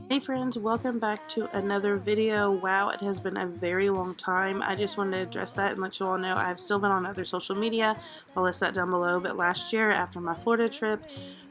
Hey friends, welcome back to another video. Wow, it has been a very long time. I just wanted to address that and let you all know I've still been on other social media. I'll list that down below. But last year after my Florida trip,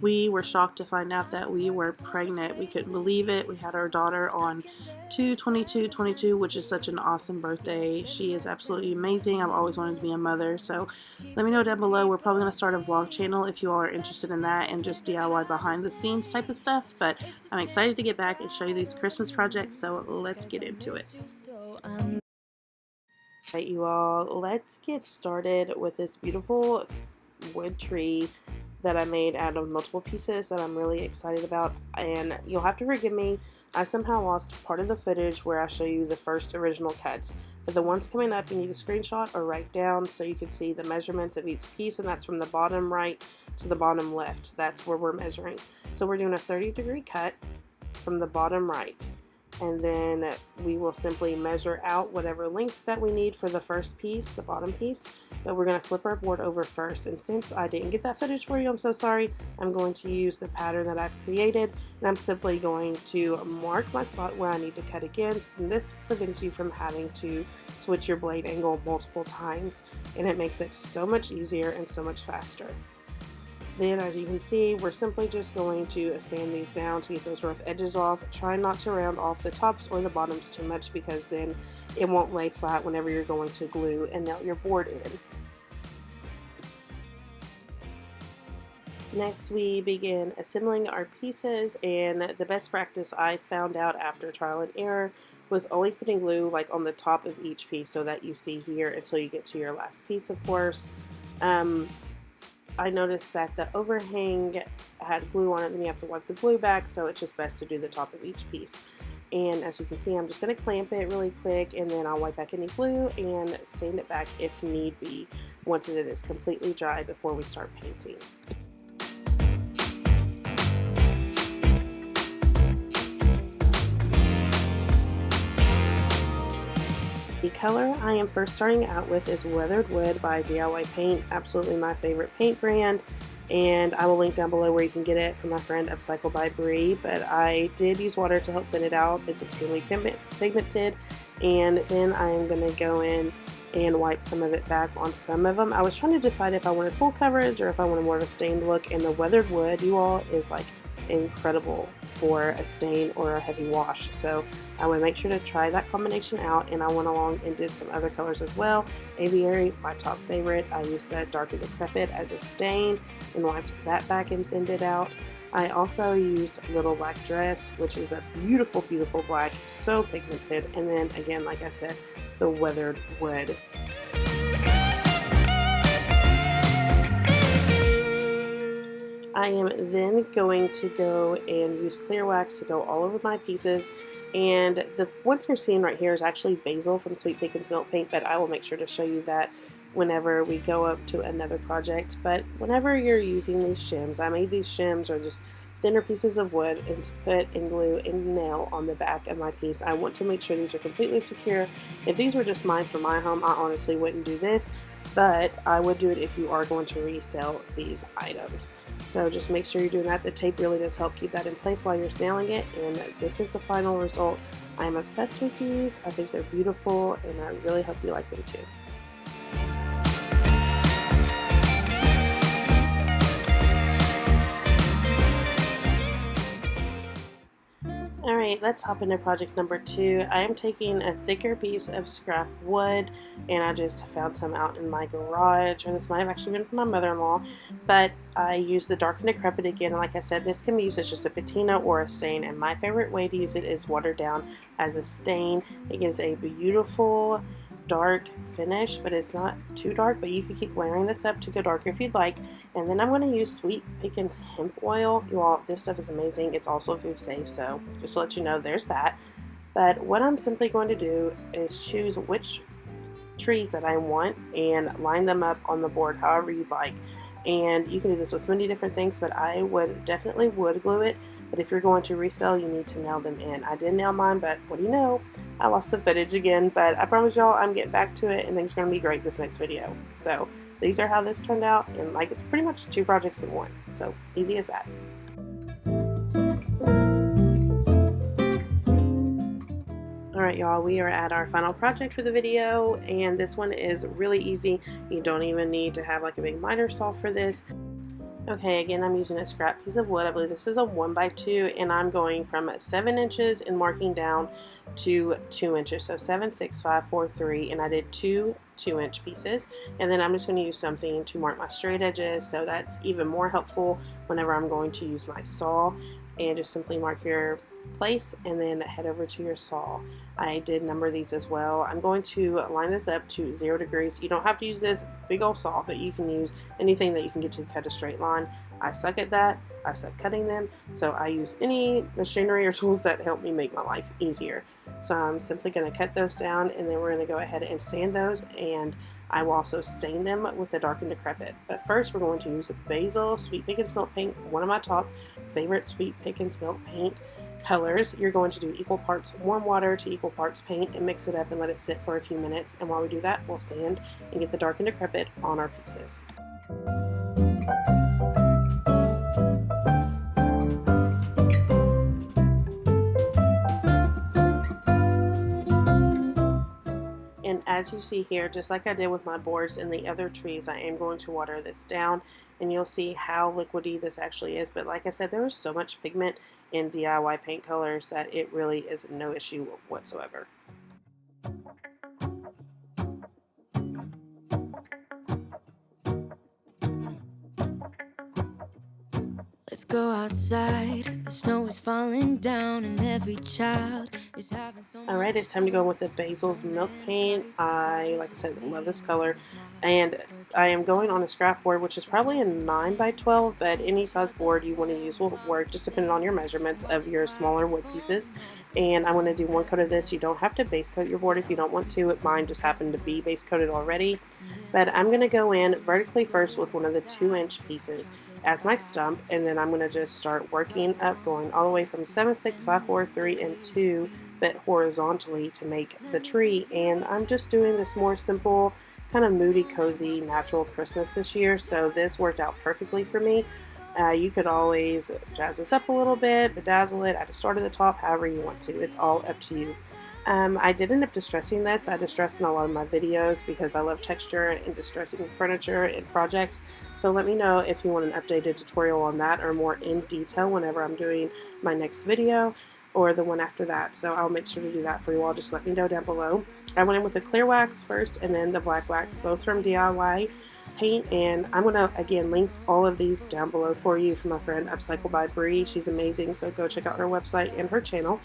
we were shocked to find out that we were pregnant. We couldn't believe it. We had our daughter on 2/22/22, which is such an awesome birthday. She is absolutely amazing. I've always wanted to be a mother. So let me know down below. We're probably going to start a vlog channel if you all are interested in that and just DIY behind the scenes type of stuff. But I'm excited to get back and show you these Christmas projects, so let's get into it. Alright, you all, let's get started with this beautiful wood tree that I made out of multiple pieces that I'm really excited about. And you'll have to forgive me, I somehow lost part of the footage where I show you the first original cuts. But the ones coming up you need to screenshot or write down so you can see the measurements of each piece, and that's from the bottom right to the bottom left. That's where we're measuring. So we're doing a 30-degree cut from the bottom right, and then we will simply measure out whatever length that we need for the first piece, the bottom piece. But we're going to flip our board over first, and since I didn't get that footage for you, I'm so sorry. I'm going to use the pattern that I've created, and I'm simply going to mark my spot where I need to cut against, and this prevents you from having to switch your blade angle multiple times, and it makes it so much easier and so much faster. Then, as you can see, we're simply just going to sand these down to get those rough edges off. Try not to round off the tops or the bottoms too much, because then it won't lay flat whenever you're going to glue and nail your board in. Next, we begin assembling our pieces, and the best practice I found out after trial and error was only putting glue like on the top of each piece, so that you see here until you get to your last piece, of course. I noticed that the overhang had glue on it, and you have to wipe the glue back, so it's just best to do the top of each piece. And as you can see, I'm just going to clamp it really quick, and then I'll wipe back any glue and sand it back if need be once it is completely dry before we start painting. The color I am first starting out with is Weathered Wood by DIY Paint, absolutely my favorite paint brand, and I will link down below where you can get it from my friend Upcycle by Bree. But I did use water to help thin it out. It's extremely pigmented, and then I am going to go in and wipe some of it back on some of them. I was trying to decide if I wanted full coverage or if I wanted more of a stained look, and the Weathered Wood, you all, is like incredible for a stain or a heavy wash. So I would make sure to try that combination out, and I went along and did some other colors as well. Aviary, my top favorite. I used that Dark and Decrepit as a stain and wiped that back and thinned it out. I also used Little Black Dress, which is a beautiful, beautiful black, so pigmented. And then again, like I said, the Weathered Wood. I am then going to go and use clear wax to go all over my pieces, and the one you're seeing right here is actually Basil from Sweet Pickins Milk Paint, but I will make sure to show you that whenever we go up to another project. But whenever you're using these shims, I made these shims or just thinner pieces of wood and to put and glue and nail on the back of my piece. I want to make sure these are completely secure. If these were just mine for my home, I honestly wouldn't do this, but I would do it if you are going to resell these items. So just make sure you're doing that. The tape really does help keep that in place while you're nailing it, and this is the final result. I'm obsessed with these. I think they're beautiful, and I really hope you like them too. Alright, let's hop into project number 2. I am taking a thicker piece of scrap wood, and I just found some out in my garage, or this might have actually been from my mother-in-law, but I used the Dark and Decrepit again, and like I said, this can be used as just a patina or a stain, and my favorite way to use it is watered down as a stain. It gives a beautiful dark finish, but it's not too dark, but you can keep layering this up to go darker if you'd like. And then I'm going to use Sweet Pickins hemp oil. You all, this stuff is amazing. It's also food safe, so just to let you know, there's that. But what I'm simply going to do is choose which trees that I want and line them up on the board however you'd like. And you can do this with many different things, but I would definitely wood glue it. But if you're going to resell, you need to nail them in. I did nail mine, but what do you know? I lost the footage again, but I promise y'all I'm getting back to it, and things are going to be great this next video. So these are how this turned out, and like it's pretty much 2 projects in one. So easy as that. Alright y'all, we are at our final project for the video, and this one is really easy. You don't even need to have like a big miter saw for this. Okay, again, I'm using a scrap piece of wood. I believe this is a 1x2, and I'm going from 7 inches and marking down to 2 inches. So 7, 6, 5, 4, 3, and I did two 2-inch pieces. And then I'm just going to use something to mark my straight edges, so that's even more helpful whenever I'm going to use my saw. And just simply mark your place and then head over to your saw. I did number these as well. I'm going to line this up to 0 degrees. You don't have to use this big old saw, but you can use anything that you can get to cut a straight line. I suck at that. I suck cutting them, so I use any machinery or tools that help me make my life easier. So I'm simply going to cut those down, and then we're going to go ahead and sand those, and I will also stain them with a dark and decrepit. But first we're going to use Basil Sweet Pickins Milk Paint, one of my top favorite Sweet Pickins Milk Paint colors. You're going to do equal parts warm water to equal parts paint and mix it up and let it sit for a few minutes. And while we do that, we'll sand and get the dark and decrepit on our pieces. And as you see here, just like I did with my boards and the other trees, I am going to water this down, and you'll see how liquidy this actually is. But like I said, there is so much pigment in DIY paint colors that it really is no issue whatsoever. Let's go outside, the snow is falling down and every child is having so much. Alright, it's time to go with the Basil's Milk Paint. Like I said, love this color. And I am going on a scrap board, which is probably a 9x12, but any size board you want to use will work, just depending on your measurements of your smaller wood pieces. And I'm going to do one coat of this. You don't have to base coat your board if you don't want to. Mine just happened to be base coated already. But I'm going to go in vertically first with one of the 2-inch pieces as my stump, and then I'm going to just start working up, going all the way from 7, 6, 5, 4, 3, and 2, but horizontally to make the tree. And I'm just doing this more simple, kind of moody, cozy, natural Christmas this year, so this worked out perfectly for me. You could always jazz this up a little bit, bedazzle it, add a star to the top, however you want to. It's all up to you. I did end up distressing this. I distress in a lot of my videos because I love texture and distressing furniture and projects. So let me know if you want an updated tutorial on that or more in detail whenever I'm doing my next video or the one after that. So I'll make sure to do that for you all. Just let me know down below. I went in with the clear wax first and then the black wax, both from DIY Paint, and I'm going to again link all of these down below for you from my friend Upcycle by Bree. She's amazing, so go check out her website and her channel.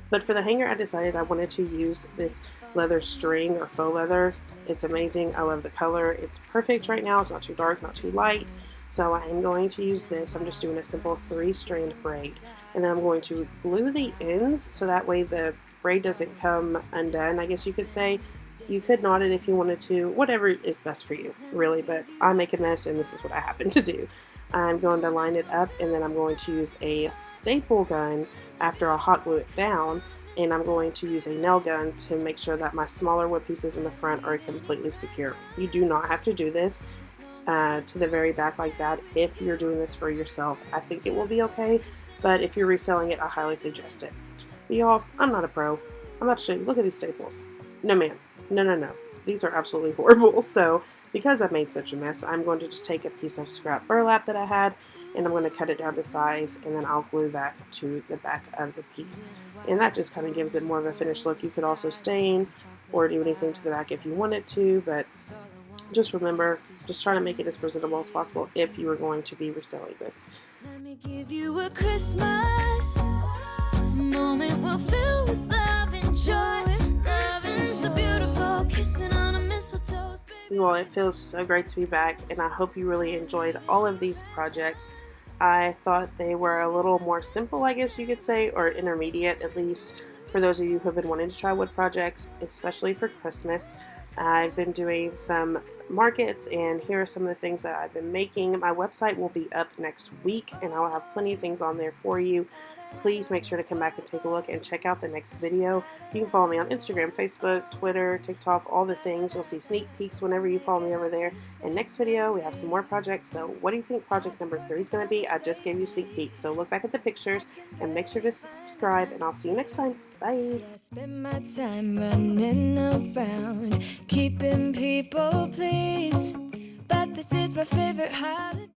But for the hanger, I decided I wanted to use this leather string or faux leather. It's amazing. I love the color. It's perfect right now. It's not too dark, not too light. So I am going to use this. I'm just doing a simple 3-strand braid. And then I'm going to glue the ends so that way the braid doesn't come undone, I guess you could say. You could knot it if you wanted to, whatever is best for you, really. But I make a mess, and this is what I happen to do. I'm going to line it up, and then I'm going to use a staple gun after I hot glue it down, and I'm going to use a nail gun to make sure that my smaller wood pieces in the front are completely secure. You do not have to do this to the very back like that if you're doing this for yourself. I think it will be okay, but if you're reselling it, I highly suggest it. But y'all, I'm not a pro. I'm about to show you. Look at these staples. No, ma'am. No. These are absolutely horrible. So because I made such a mess, I'm going to just take a piece of scrap burlap that I had, and I'm going to cut it down to size, and then I'll glue that to the back of the piece. And that just kind of gives it more of a finished look. You could also stain or do anything to the back if you wanted to, but just remember, just try to make it as presentable as possible if you are going to be reselling this. Let me give you a Christmas moment we'll fill with love and joy. Loving so beautiful, kissing on a mistletoe. Well, it feels so great to be back, and I hope you really enjoyed all of these projects. I thought they were a little more simple, I guess you could say, or intermediate at least, for those of you who have been wanting to try wood projects, especially for Christmas. I've been doing some markets, and here are some of the things that I've been making. My website will be up next week, and I'll have plenty of things on there for you. Please make sure to come back and take a look and check out the next video. You can follow me on Instagram, Facebook, Twitter, TikTok, all the things. You'll see sneak peeks whenever you follow me over there. And next video, we have some more projects. So what do you think project number 3 is going to be? I just gave you a sneak peek. So look back at the pictures and make sure to subscribe, and I'll see you next time. Bye. Yeah, I spend my time running around, keeping people pleased. But this is my favorite holiday.